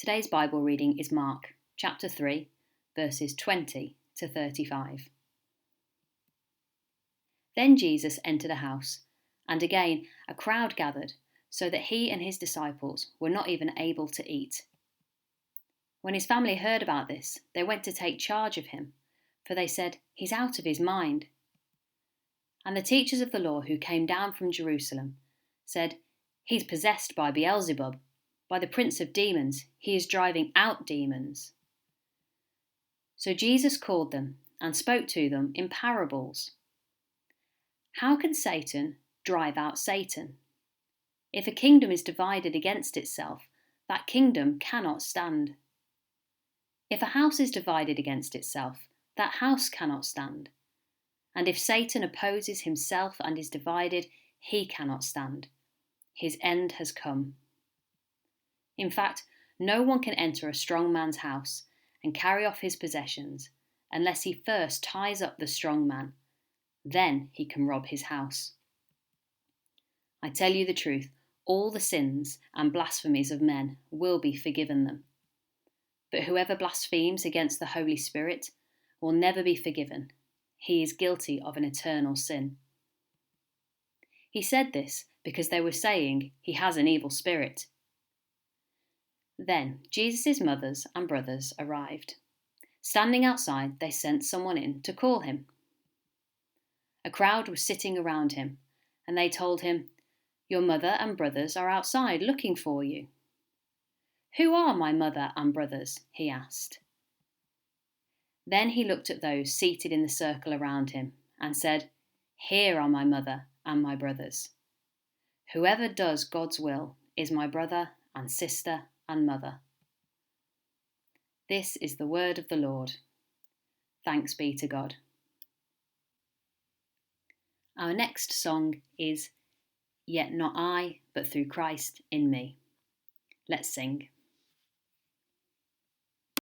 Today's Bible reading is Mark chapter 3, verses 20 to 35. Then Jesus entered a house, and again a crowd gathered, so that he and his disciples were not even able to eat. When his family heard about this, they went to take charge of him, for they said, "He's out of his mind." And the teachers of the law who came down from Jerusalem said, "He's possessed by Beelzebub. By the prince of demons, he is driving out demons." So Jesus called them and spoke to them in parables. How can Satan drive out Satan? If a kingdom is divided against itself, that kingdom cannot stand. If a house is divided against itself, that house cannot stand. And if Satan opposes himself and is divided, he cannot stand. His end has come. In fact, no one can enter a strong man's house and carry off his possessions unless he first ties up the strong man. Then he can rob his house. I tell you the truth, all the sins and blasphemies of men will be forgiven them. But whoever blasphemes against the Holy Spirit will never be forgiven. He is guilty of an eternal sin. He said this because they were saying he has an evil spirit. Then Jesus' mothers and brothers arrived. Standing outside, they sent someone in to call him. A crowd was sitting around him, and they told him, "Your mother and brothers are outside looking for you." "Who are my mother and brothers?" he asked. Then he looked at those seated in the circle around him and said, "Here are my mother and my brothers. Whoever does God's will is my brother and sister and mother." This is the word of the Lord. Thanks be to God. Our next song is "Yet Not I, but Through Christ in Me." Let's sing.